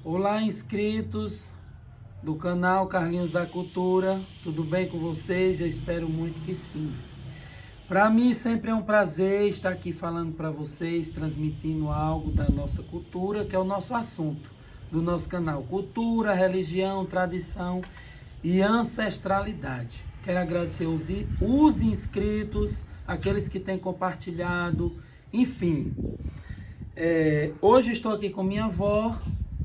Olá, inscritos do canal Carlinhos da Cultura, tudo bem com vocês? Eu espero muito que sim. Para mim sempre é um prazer estar aqui falando para vocês, transmitindo algo da nossa cultura, que é o nosso assunto do nosso canal: cultura, religião, tradição e ancestralidade. Quero agradecer os inscritos, aqueles que têm compartilhado, enfim. Hoje estou aqui com minha avó,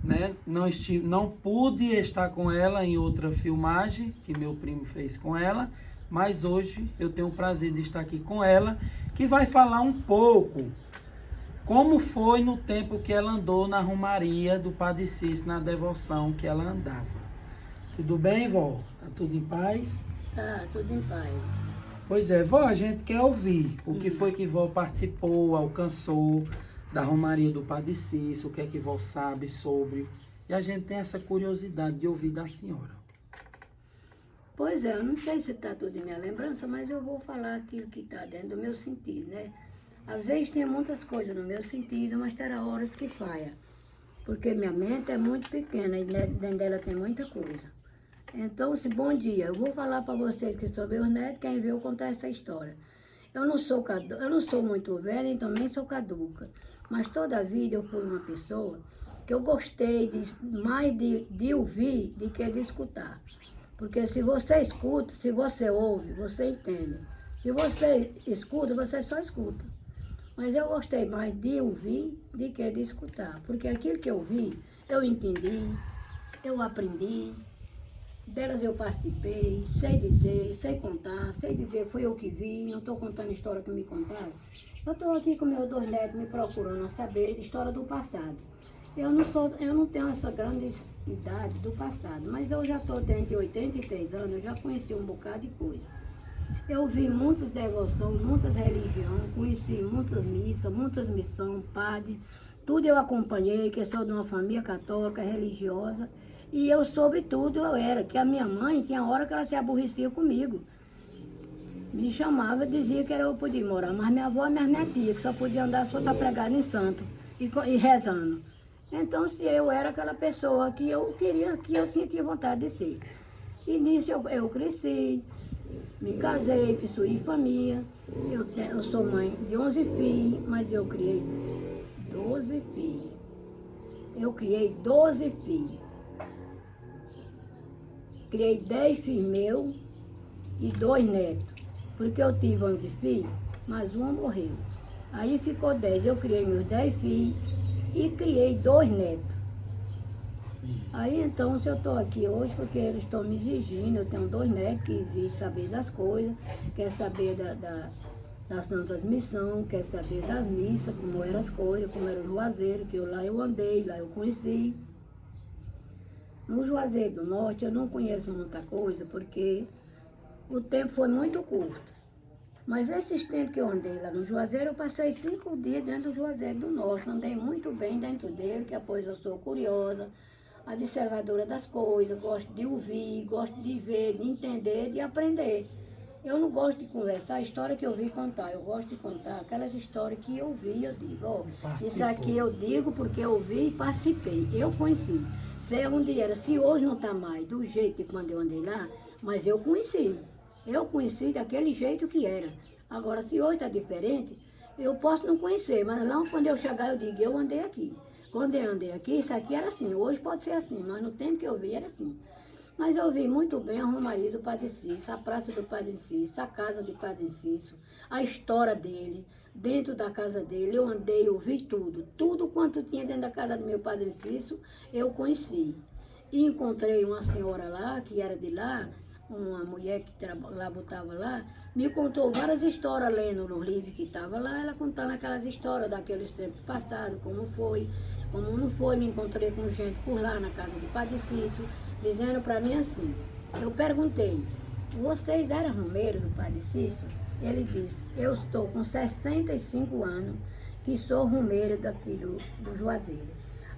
né? Não pude estar com ela em outra filmagem que meu primo fez com ela, mas hoje eu tenho o prazer de estar aqui com ela, que vai falar um pouco como foi no tempo que ela andou na romaria do Padre Cícero, na devoção que ela andava. Tudo bem, vó? Tá tudo em paz? Tá, tudo em paz. Pois é, vó, a gente quer ouvir o que foi que vó participou, alcançou da romaria do Padre Cícero, o que é que vó sabe sobre. E a gente tem essa curiosidade de ouvir da senhora. Pois é, eu não sei se está tudo em minha lembrança, mas eu vou falar aquilo que está dentro do meu sentido, né? Às vezes tem muitas coisas no meu sentido, mas terá horas que falha. Porque minha mente é muito pequena e dentro dela tem muita coisa. Então, bom dia, eu vou falar para vocês que são meus netos, quem viu eu contar essa história. Eu não sou muito velha e também sou caduca. Mas toda a vida eu fui uma pessoa que eu gostei mais de ouvir do que de escutar. Porque se você escuta, se você ouve, você entende. Se você escuta, você só escuta. Mas eu gostei mais de ouvir do que de escutar. Porque aquilo que eu vi, eu entendi, eu aprendi. Delas eu participei, sei dizer, sei contar, sei dizer, foi eu que vi, não estou contando história que me contaram. Eu estou aqui com meus dois netos me procurando saber história do passado. Eu não tenho essa grande idade do passado, mas eu já estou dentro de 83 anos, eu já conheci um bocado de coisa. Eu vi muitas devoções, muitas religiões, conheci muitas missas, muitas missões, padre, tudo eu acompanhei, que eu sou de uma família católica, religiosa. E eu, sobretudo, eu era, que a minha mãe tinha hora que ela se aborrecia comigo. Me chamava, dizia que eu podia morar, mas minha avó e minha tia, que só podia andar se fosse pregada em santo e rezando. Então, se eu era aquela pessoa que eu queria, que eu sentia vontade de ser. E nisso eu cresci, me casei, possuí família. Eu sou mãe de 11 filhos, mas eu criei 12 filhos. Eu criei 12 filhos. Criei 10 filhos meus e 2 netos. Porque eu tive 11 filhos, mas uma morreu. Aí ficou 10. Eu criei meus 10 filhos e criei 2 netos. Sim. Aí então, se eu estou aqui hoje, porque eles estão me exigindo, eu tenho 2 netos que exigem saber das coisas, quer saber das santas missões, quer saber das missas, como eram as coisas, como era o Juazeiro, que lá eu andei, lá eu conheci. No Juazeiro do Norte eu não conheço muita coisa, porque o tempo foi muito curto. Mas esses tempos que eu andei lá no Juazeiro, eu passei 5 dias dentro do Juazeiro do Norte. Andei muito bem dentro dele, que depois eu sou curiosa, observadora das coisas, gosto de ouvir, gosto de ver, de entender, de aprender. Eu não gosto de conversar a história que eu vi contar, eu gosto de contar aquelas histórias que eu vi, eu digo, ó, isso aqui eu digo porque eu vi e participei, eu conheci. Sei onde era, se hoje não está mais do jeito de quando eu andei lá, mas eu conheci daquele jeito que era. Agora, se hoje está diferente, eu posso não conhecer, mas lá quando eu chegar eu digo, eu andei aqui. Quando eu andei aqui, isso aqui era assim, hoje pode ser assim, mas no tempo que eu vi era assim. Mas eu vi muito bem a romaria do Padre Cícero, a praça do Padre Cícero, a casa do Padre Cícero, a história dele, dentro da casa dele, eu andei, eu vi tudo. Tudo quanto tinha dentro da casa do meu Padre Cícero, eu conheci. E encontrei uma senhora lá, que era de lá, uma mulher que botava lá, me contou várias histórias lendo nos livros que estava lá, ela contando aquelas histórias daqueles tempos passados, como foi, como não foi, me encontrei com gente por lá na casa do Padre Cícero, dizendo para mim assim, eu perguntei, vocês eram romeiros do Padre Cícero? Ele disse, eu estou com 65 anos, que sou romeiro daqui do Juazeiro.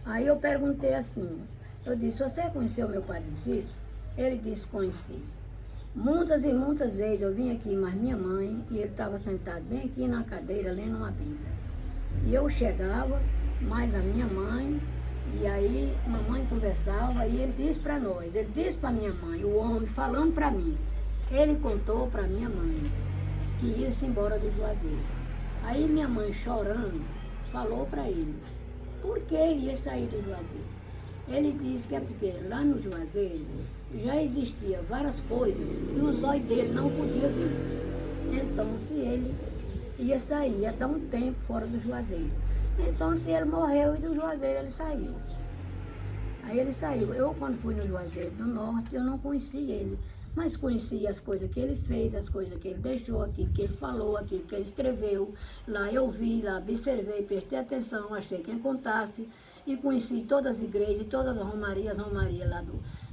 Aí eu perguntei assim, eu disse, você conheceu meu Padre Cícero? Ele disse, conheci. Muitas e muitas vezes eu vim aqui, mas minha mãe, e ele estava sentado bem aqui na cadeira, lendo uma Bíblia. E eu chegava, mas a minha mãe E aí, mamãe conversava e ele disse para nós, ele disse para minha mãe, o homem falando para mim, ele contou para minha mãe que ia-se embora do Juazeiro. Aí minha mãe, chorando, falou para ele, por que ele ia sair do Juazeiro? Ele disse que é porque lá no Juazeiro já existia várias coisas que os olhos dele não podiam ver. Então, se ele ia sair, ia dar um tempo fora do Juazeiro. Então, se ele morreu e do Juazeiro ele saiu. Aí ele saiu. Eu, quando fui no Juazeiro do Norte, eu não conheci ele. Mas conheci as coisas que ele fez, as coisas que ele deixou aqui, que ele falou aqui, que ele escreveu. Lá eu vi, lá observei, prestei atenção, achei quem contasse. E conheci todas as igrejas, todas as romarias lá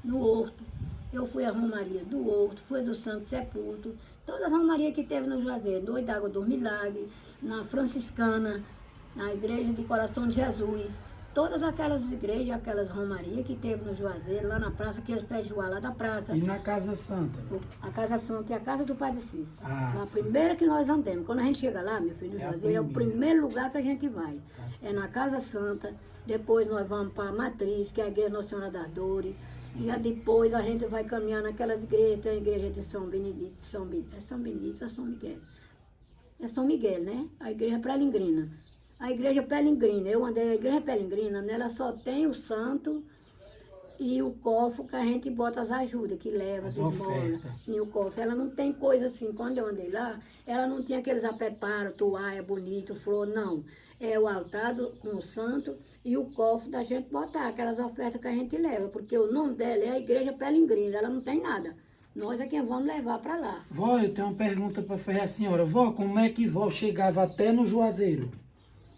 do Horto. Eu fui à Romaria do Horto, fui do Santo Sepulcro, todas as romarias que teve no Juazeiro, no Água dos Milagres, na Franciscana, na Igreja de Coração de Jesus, todas aquelas igrejas, aquelas romarias que teve no Juazeiro, lá na praça, aqueles pés de Joá lá da praça. E na Casa Santa? A Casa Santa é a casa do Padre Cício. Ah, a sim. primeira que nós andamos. Quando a gente chega lá, meu filho, no Juazeiro, é o primeiro lugar que a gente vai. É na Casa Santa, depois nós vamos para a Matriz, que é a Igreja Nossa Senhora das Dores. E aí depois a gente vai caminhar naquelas igrejas, tem a igreja de São Benedito, é São Benedito ou São Miguel? É São Miguel, né? A igreja Pelingrina. A igreja Pelingrina, eu andei na igreja Pelingrina, nela só tem o santo e o cofre que a gente bota as ajudas, que leva, as esmolas. Sim, o cofre. Ela não tem coisa assim, quando eu andei lá, ela não tinha aqueles apreparos, toalha bonito, flor, não. É o altar com o santo e o cofre da gente botar, aquelas ofertas que a gente leva, porque o nome dela é a igreja Pelingrina, ela não tem nada. Nós é quem vamos levar para lá. Vó, eu tenho uma pergunta para fazer a senhora. Vó, como é que vó chegava até no Juazeiro?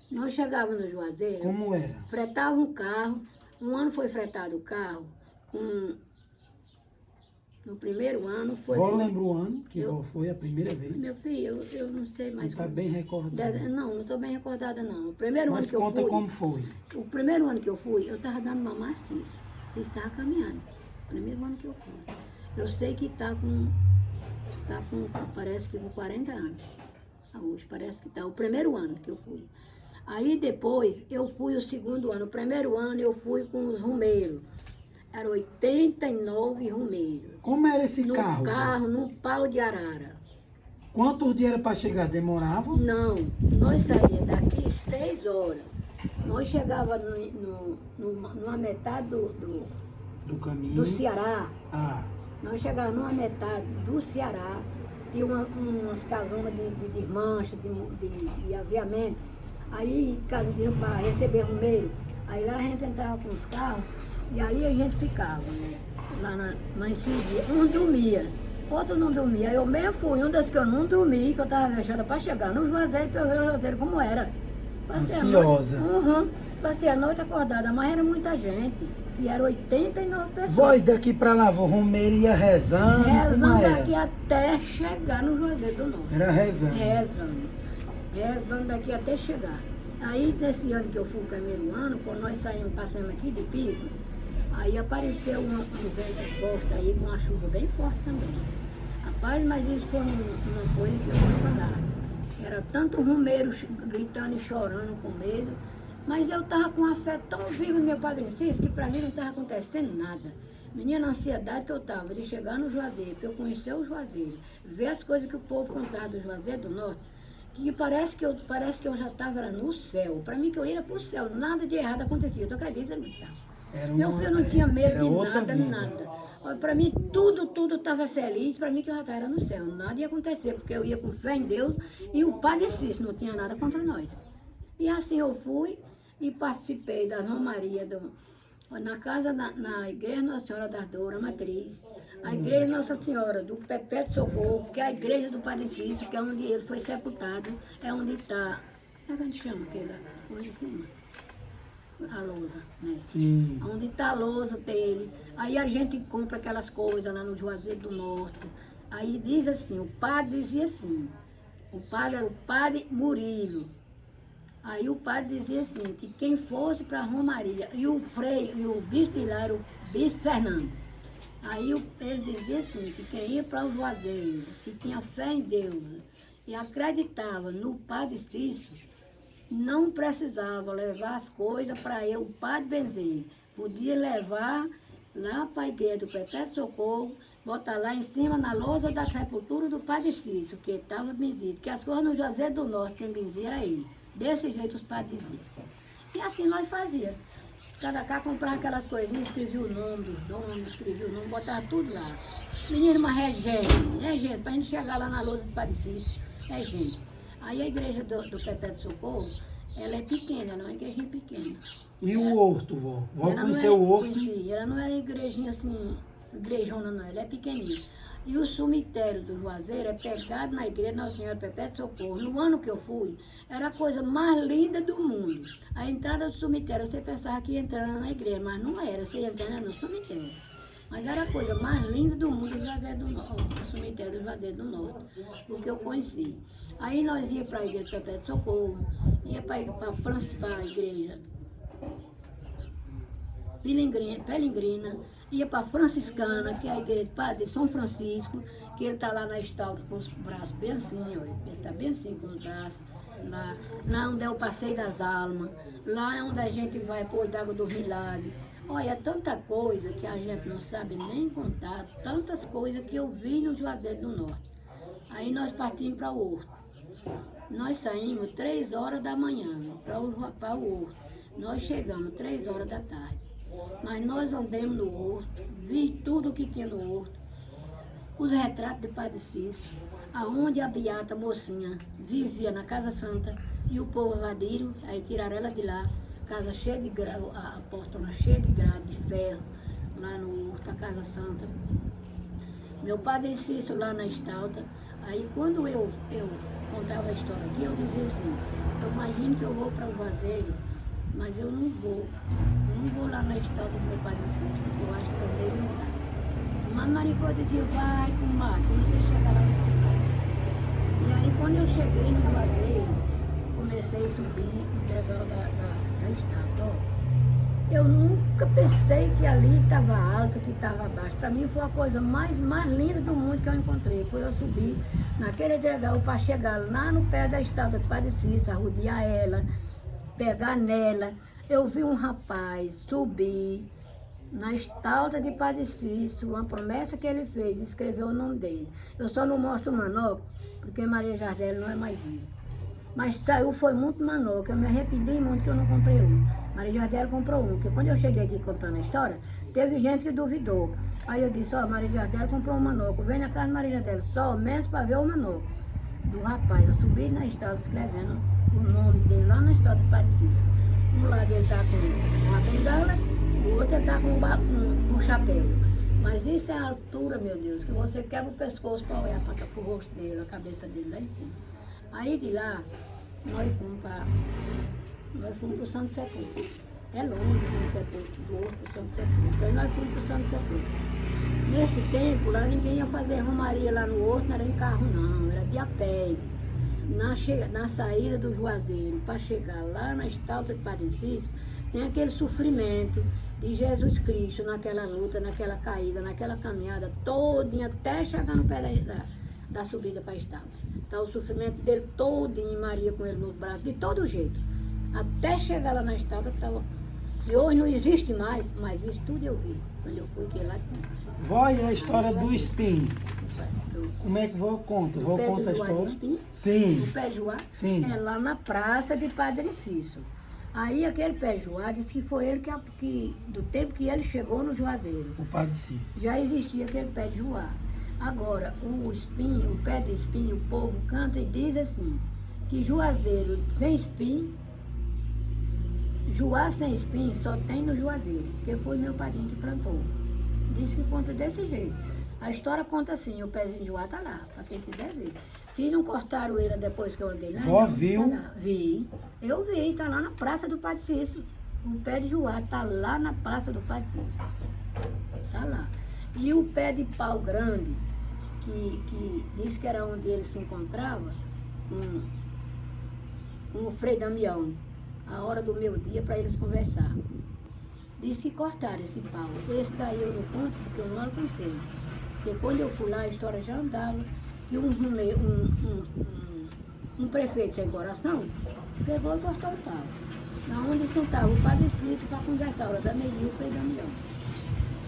Nós chegávamos no Juazeiro. Como era? Fretava um carro. Um ano foi fretado o carro. No primeiro ano foi. Vó lembra o ano que vó foi a primeira vez? Meu filho, eu não sei mais. Não está bem recordada? Não estou bem recordada, não. O primeiro Mas ano que eu conta fui. como foi. O primeiro ano que eu fui, eu estava dando mamar a Cis. Cis estava caminhando. O primeiro ano que eu fui. Eu sei que está com. Parece que com 40 anos. Hoje, parece que está. O primeiro ano que eu fui. Aí depois eu fui o segundo ano. O primeiro ano eu fui com os rumeiros. Era 89 rumeiros. Como era esse carro? No carro, num pau de arara. Quantos dias era para chegar? Demorava? Não, nós saíamos daqui 6 horas. Nós chegávamos numa metade Do caminho? do Ceará. Ah. Nós chegávamos numa metade do Ceará. Tinha umas casonas de mancha, de aviamento. Aí, casa de para receber rumeiro. Aí lá a gente entrava com os carros e ali a gente ficava, lá em Cindia. Um dormia, outro não dormia. Eu mesmo fui um das que eu não dormi, que eu estava fechada para chegar no Juazeiro, para eu ver o Juazeiro como era. Ansiosa. Passei a noite acordada, mas era muita gente. E eram 89 pessoas. Vó, e daqui para lá, vó, Romeiro ia rezando? Rezando daqui até chegar no Juazeiro do Norte. Era rezando? Rezando daqui até chegar. Aí, nesse ano que eu fui o primeiro ano, quando nós passamos aqui de Pico, aí apareceu um vento forte aí, com uma chuva bem forte também. Rapaz, mas isso foi uma coisa que eu vou falar. Era tanto rumeiro gritando e chorando com medo, mas eu estava com uma fé tão viva no meu Padre Cício que para mim não estava acontecendo nada. Menina, a ansiedade que eu estava de chegar no Juazeiro, para eu conhecer o Juazeiro, ver as coisas que o povo contava do Juazeiro do Norte, que parece que eu já estava no céu. Para mim que eu ia para o céu, nada de errado acontecia. Tu acredita nisso? Meu filho não tinha medo de nada. Para mim tudo estava feliz, para mim que eu já estava no céu. Nada ia acontecer, porque eu ia com fé em Deus e o Padre Cício não tinha nada contra nós. E assim eu fui e participei da Romaria na casa, na Igreja Nossa Senhora das Dores, a Matriz, a Igreja Nossa Senhora do Perpétuo Socorro, que é a igreja do Padre Cício, que é onde ele foi sepultado, é onde está, como é que chama aquele lá? Onde se chama? A lousa, né? Sim. Onde está a lousa dele. Aí a gente compra aquelas coisas lá no Juazeiro do Norte. Aí diz assim, o padre dizia assim, o padre era o Padre Murilo. Aí o padre dizia assim, que quem fosse para a Romaria, e o freio, e o bispo lá era o bispo Fernando. Aí ele dizia assim, que quem ia para o Juazeiro, que tinha fé em Deus, e acreditava no Padre Cício, não precisava levar as coisas para eu, o padre benzer. Podia levar lá para a igreja do Perpétuo Socorro, botar lá em cima na lousa da sepultura do Padre Cício, que estava benzido, que as coisas no Juazeiro do Norte, quem benzia era ele. Desse jeito os padres diziam. E assim nós fazíamos. Cada cá comprava aquelas coisinhas, escrevia o nome dos donos, escrevia o nome, botava tudo lá. Menino, mas é gente, para a gente chegar lá na lousa do Padre Cício, é gente. Aí a igreja do Perpétuo Socorro, ela é pequena, não é uma igrejinha pequena. E o horto, vó? Vó conheceu o horto? Conheci, ela não é igrejinha assim, igrejona não, ela é pequenininha. E o cemitério do Juazeiro é pegado na igreja Nossa Senhora do Perpétuo Socorro. No ano que eu fui, era a coisa mais linda do mundo. A entrada do cemitério, você pensava que ia entrar na igreja, mas não era, você ia entrar no cemitério. Mas era a coisa mais linda do mundo do Juazeiro do Norte, o cemitério do Juazeiro do Norte, o que eu conheci. Aí nós ia para a igreja do Perpétuo Socorro, ia para a igreja Pelingrina, ia para a Franciscana, que é a igreja de São Francisco, que ele está lá na estalta com os braços bem assim, ó, ele está bem assim com os braços, lá onde é o Passeio das Almas, lá é onde a gente vai pôr d'água do Milagre. Olha, é tanta coisa que a gente não sabe nem contar, tantas coisas que eu vi no Juazeiro do Norte. Aí nós partimos para o Horto. Nós saímos 3 horas da manhã para o Horto. Nós chegamos 3 horas da tarde. Mas nós andamos no Horto, vi tudo o que tinha no Horto. Os retratos de Padre Cício, aonde a beata mocinha vivia na Casa Santa e o povo invadiram, aí tiraram ela de lá. Casa cheia de grade, a portona cheia de grade, de ferro, lá no Horto, a Casa Santa. Meu Padre Cício lá na estalta. Aí quando eu contava a história aqui, eu dizia assim, eu imagino que eu vou para o Juazeiro, mas eu não vou. Eu não vou lá na estalta do meu Padre Cício, porque eu acho que o meio não dá. Mas Maricó dizia, vai com o mar, quando você chegar lá você vai. E aí quando eu cheguei no Juazeiro, comecei a subir, entregar da estátua. Eu nunca pensei que ali estava alto, que estava baixo. Para mim foi a coisa mais linda do mundo que eu encontrei. Foi eu subir naquele degrau para chegar lá no pé da estátua de Padre Cício, arrodear ela, pegar nela. Eu vi um rapaz subir na estátua de Padre Cício, uma promessa que ele fez, escreveu o nome dele. Eu só não mostro o manoco, porque Maria Jardel não é mais viva. Mas saiu, foi muito manoco, eu me arrependi muito que eu não comprei um. Maria Jardel comprou um, porque quando eu cheguei aqui contando a história, teve gente que duvidou. Aí eu disse, ó, Maria Jardel comprou um manoco, vem na casa de Maria Jardel, só menos para ver o manoco do rapaz. Eu subi na estátua escrevendo o nome dele lá na estátua de Padre Cício. Um lado ele está com uma bengala, o outro ele está com um chapéu. Mas isso é a altura, meu Deus, que você quebra o pescoço para olhar para o rosto dele, a cabeça dele lá em cima. Aí de lá, nós fomos para o Santo Sepulcro. É longe o Santo Sepulcro, do Horto para o Santo Sepulcro. Então nós fomos para o Santo Sepulcro. Nesse tempo, lá ninguém ia fazer romaria lá no Horto, não era em carro não, era de a pé. Na saída do Juazeiro, para chegar lá na estátua de Padre Cício, tem aquele sofrimento de Jesus Cristo naquela luta, naquela caída, naquela caminhada todinha, até chegar no pé da subida para a estátua. Está o sofrimento dele todinho, Maria com ele nos braços, de todo jeito. Até chegar lá na estátua, estava... Se hoje não existe mais, mas isso tudo eu vi, quando eu fui, que lá tinha. Vó, e a história do espinho? Como é que vó conta? Vó conta a história? Espinho, sim. o pé Joá, Sim. É lá na praça de Padre Cício. Aí aquele pé Joá disse que foi ele que do tempo que ele chegou no Juazeiro. O Padre Cício. Já existia aquele pé de Joá. Agora, o espinho, o pé de espinho, o povo canta e diz assim, que Juazeiro sem espinho, Joá sem espinho só tem no Juazeiro, que foi meu padrinho que plantou. Diz que conta desse jeito. A história conta assim, o pezinho de Joá está lá, para quem quiser ver. Se não cortaram ele depois que eu andei lá, vó viu? Tá lá. Vi, eu vi, está lá na praça do Padre Cício. O pé de Joá está lá na praça do Padre Cício. Está lá. E o pé de pau grande, que diz que era onde ele se encontrava, com o Frei Damião, a hora do meu dia para eles conversar. Diz que cortaram esse pau. Esse daí eu não conto porque eu não alcancei. Porque quando eu fui lá, a história já andava. E um prefeito sem coração Pegou e cortou o pau. Na onde sentava o Padre Cícero para conversar, a hora da meia, o Frei Damião.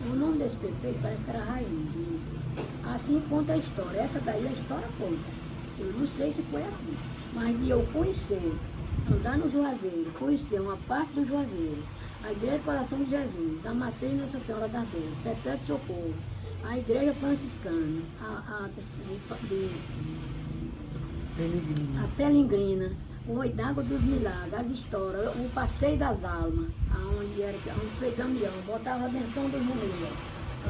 O nome desse prefeito parece que era Rainha. Assim conta a história. Essa daí a história conta. Eu não sei se foi assim. Mas de eu conhecer, andar no Juazeiro, conhecer uma parte do Juazeiro, a Igreja do Coração de Jesus, a Matriz Nossa Senhora das Dores, Perpétuo Socorro, a Igreja Franciscana, a Pelingrina, o Oi d'Água dos Milagres, as histórias, o Passeio das Almas, onde foi Damião, botava a benção dos Romeiros,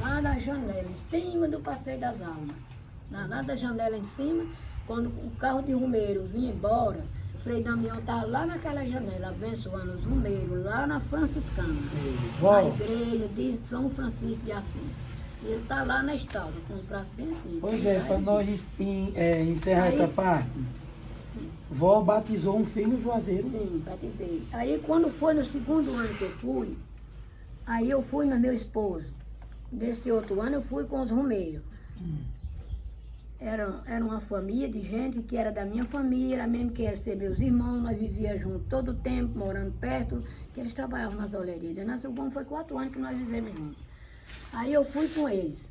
lá na janela, em cima do Passeio das Almas. Lá da janela em cima, quando o carro de Romeiro vinha embora, Frei Damião estava lá naquela janela, abençoando os Romeiros, lá na Franciscana, na igreja de São Francisco de Assis. Ele está lá na estátua, com os braços bem assim. Pois é, para nós encerrar essa parte, vó batizou um filho no Juazeiro. Sim, batizei. Aí quando foi no segundo ano que eu fui, aí eu fui mais meu esposo. Desse outro ano eu fui com os Romeiros. Era uma família de gente que era da minha família, mesmo que ia ser meus irmãos, nós vivíamos juntos todo o tempo, morando perto, que eles trabalhavam nas olerias. Eu nasci bom, foi 4 anos que nós vivemos juntos. Aí eu fui com eles,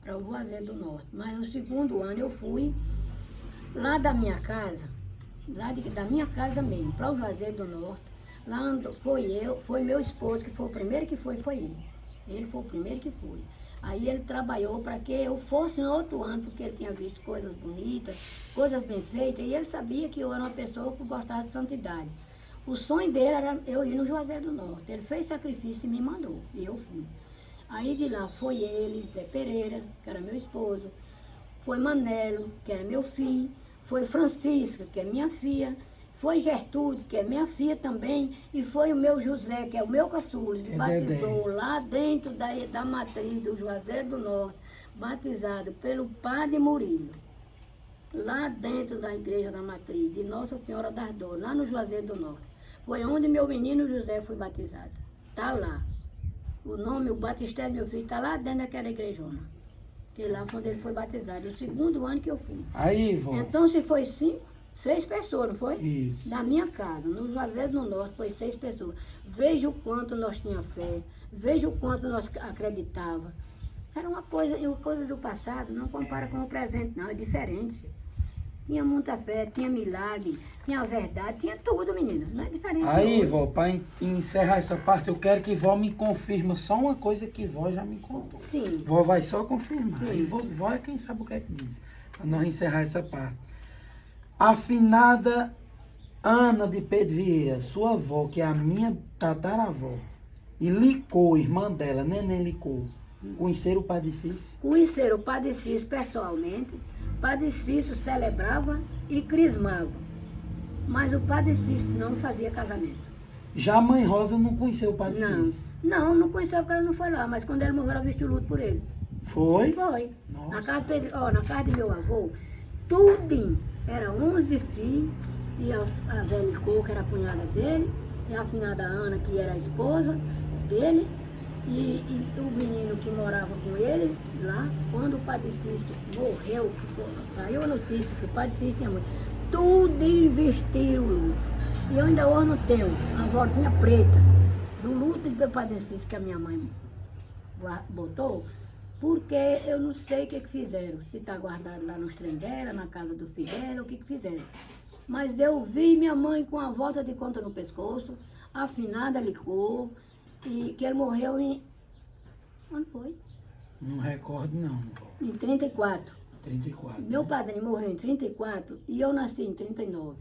para o Juazeiro do Norte. Mas no segundo ano eu fui lá da minha casa, da minha casa mesmo, para o Juazeiro do Norte. Lá foi meu esposo, que foi o primeiro que foi ele. Ele foi o primeiro que foi. Aí ele trabalhou para que eu fosse no outro ano, porque ele tinha visto coisas bonitas, coisas bem feitas, e ele sabia que eu era uma pessoa que gostava de santidade. O sonho dele era eu ir no Juazeiro do Norte. Ele fez sacrifício e me mandou, e eu fui. Aí de lá foi ele, Zé Pereira, que era meu esposo, foi Manelo, que era meu filho, foi Francisca, que é minha filha, foi Gertrude, que é minha filha também, e foi o meu José, que é o meu caçula, que batizou lá dentro da matriz do Juazeiro do Norte, batizado pelo Padre Murilo, lá dentro da igreja da matriz, de Nossa Senhora das Dores, lá no Juazeiro do Norte. Foi onde meu menino José foi batizado. Está lá. O nome, o batistério do meu filho, está lá dentro daquela igrejona. Que lá quando ele foi batizado, o segundo ano que eu fui. Aí, vó. Então, se foi 6 pessoas, não foi? Isso. Da minha casa, no Juazeiro do Norte, foi 6 pessoas. Veja o quanto nós tínhamos fé, veja o quanto nós acreditava. Era uma coisa do passado, não compara com o presente, não, é diferente. Tinha muita fé, tinha milagre, tinha verdade, tinha tudo, menina, não é diferente. Aí, vó, para encerrar essa parte, eu quero que vó me confirma só uma coisa que vó já me contou. Sim. Vó vai só confirmar. Sim. Aí vó é quem sabe o que é que diz. Para nós encerrar essa parte. A finada Ana de Pedro Vieira, sua avó, que é a minha tataravó, e Licô, irmã dela, Neném Licô, conheceram o Padre Cícero? Conheceram o Padre Cícero pessoalmente. O Padre Cícero celebrava e crismava. Mas o Padre Cícero não fazia casamento. Já a mãe Rosa não conheceu o Padre Cícero? Não conheceu porque ela não foi lá. Mas quando ele morreu, ela vestiu luto por ele. Foi? Foi. Nossa. Na casa de meu avô, tudinho. Era 11 filhos. E a Zé Licô, que era a cunhada dele. E a finada Ana, que era a esposa dele. E o menino que morava com ele lá, quando o Padre Cícero morreu, saiu a notícia que o Padre Cícero tinha morrido, tudo investiram o luto. E eu ainda hoje não tenho a voltinha preta do luto do Padre Cícero que a minha mãe botou, porque eu não sei o que fizeram, se está guardado lá nos trem dela, na casa do filho dela, o que fizeram. Mas eu vi minha mãe com a volta de conta no pescoço, a finada Licô, e que ele morreu em... Quando foi? Não recordo não, vó. Em 34. 34. Meu padrinho morreu em 34 e eu nasci em 39.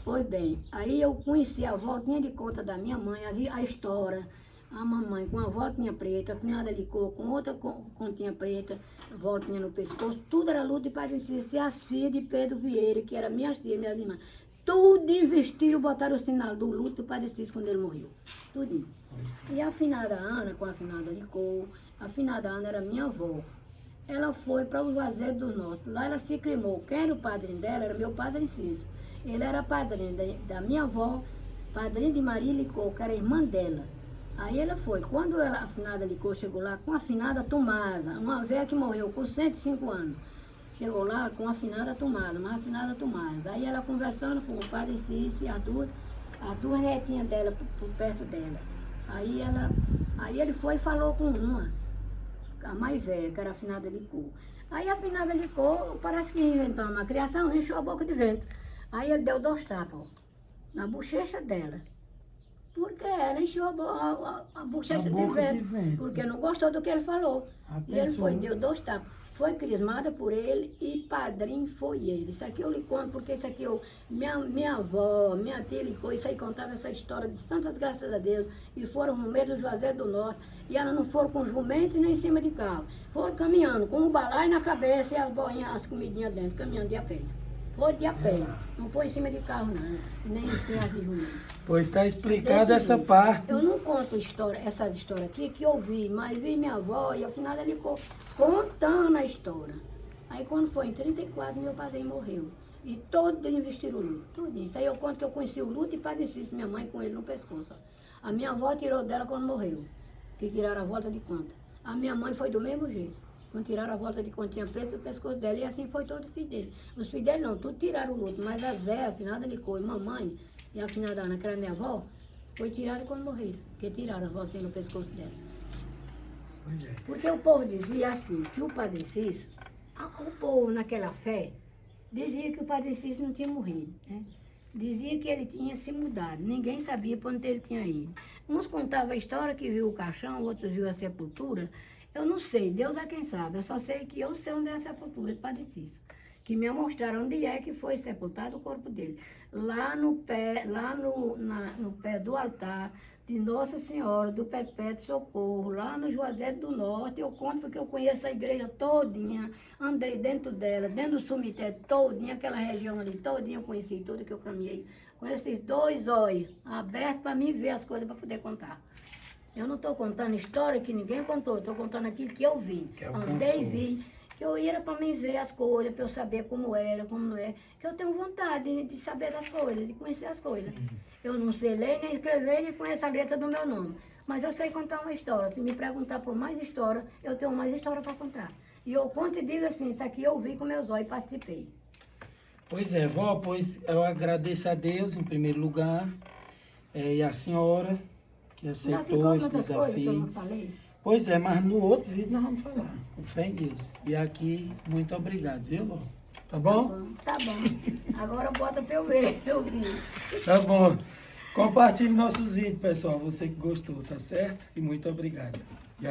Foi bem. Aí eu conheci a voltinha de conta da minha mãe, a história. A mamãe com a voltinha preta, a cunhada Licô com outra continha preta, voltinha no pescoço. Tudo era luta de Padre Cícero. E as filhas de Pedro Vieira, que eram minhas filhas, minhas irmãs. Tudo investiram, botaram o sinal do luto do Padre Cícero quando ele morreu. Tudinho. E a finada Ana, com a finada Licô, a finada Ana era minha avó. Ela foi para o Juazeiro do Norte. Lá ela se cremou. Quem era o padrinho dela? Era meu padre Cícero. Ele era padrinho da minha avó, padrinho de Maria Licô, que era irmã dela. Aí ela foi. Quando a finada Licô chegou lá com a finada Tomasa, uma velha que morreu com 105 anos. Chegou lá com a finada Tomasa, mas a finada Tomasa. Aí ela conversando com o Padre Cícero e as duas, as duas netinhas dela por perto dela. Aí ele foi e falou com uma, a mais velha, que era a finada Licô. Aí a finada Licô parece que inventou uma criação, encheu a boca de vento. Aí ele deu 2 tapas, ó, na bochecha dela. Porque ela encheu a bochecha de vento, porque não gostou do que ele falou. E ele foi, deu 2 tapas. Foi crismada por ele e padrinho foi ele. Isso aqui eu lhe conto, porque isso aqui minha avó, minha tia Licô, isso aí contava essa história de santas graças a Deus. E foram no meio do Juazeiro do Norte. E elas não foram com jumento nem em cima de carro. Foram caminhando, com o balaio na cabeça e as boinhas, as comidinhas dentro, caminhando de a pé. Foi de a pé. Não foi em cima de carro, não. Nem em cima de jumento. Pois está explicada essa parte. Eu não conto essas histórias aqui que eu vi, mas vi minha avó e afinal ela ficou contando a história. Aí quando foi em 34, meu padrinho morreu. E todinho vestiram o luto, todinho. Isso aí eu conto que eu conheci o luto e padeci minha mãe com ele no pescoço. A minha avó tirou dela quando morreu, que tiraram a volta de conta. A minha mãe foi do mesmo jeito. Quando tiraram a volta de continha preta do pescoço dela, e assim foi todo o filho dele. Os filhos dele não, tudo tiraram o luto, mas as velhas, a finada Licô e mamãe, e a finada Ana, que era minha avó, foi tirada quando morreram, porque tiraram a volta no pescoço dela. Pois é. Porque o povo dizia assim, que o Padre Cício, o povo naquela fé, dizia que o Padre Cício não tinha morrido, né? Dizia que ele tinha se mudado, ninguém sabia para onde ele tinha ido. Uns contavam a história que viu o caixão, outros viu a sepultura. Eu não sei, Deus é quem sabe, eu só sei que eu sei onde é a sepultura do Padre Cício. Que me mostraram onde é que foi sepultado o corpo dele. Lá no pé do altar de Nossa Senhora do Perpétuo Socorro, lá no Juazeiro do Norte. Eu conto porque eu conheço a igreja todinha, andei dentro dela, dentro do cemitério todinha, aquela região ali todinha, eu conheci tudo que eu caminhei. Conheço esses 2 olhos abertos para mim ver as coisas para poder contar. Eu não estou contando história que ninguém contou, estou contando aquilo que eu vi. Andei e vi, que eu ia para mim ver as coisas, para eu saber como era, como não é. Que eu tenho vontade de saber das coisas, de conhecer as coisas. Sim. Eu não sei ler, nem escrever, nem conheço a letra do meu nome. Mas eu sei contar uma história. Se me perguntar por mais história, eu tenho mais história para contar. E eu conto e digo assim, isso aqui eu vi com meus olhos e participei. Pois é, vó, pois eu agradeço a Deus em primeiro lugar, e a senhora que aceitou esse desafio. Pois é, mas no outro vídeo nós vamos falar, com fé em Deus. E aqui, muito obrigado, viu, vó? Tá bom? Tá bom. Agora bota pra eu ver, eu vi. Tá bom. Compartilhe nossos vídeos, pessoal, você que gostou, tá certo? E muito obrigado.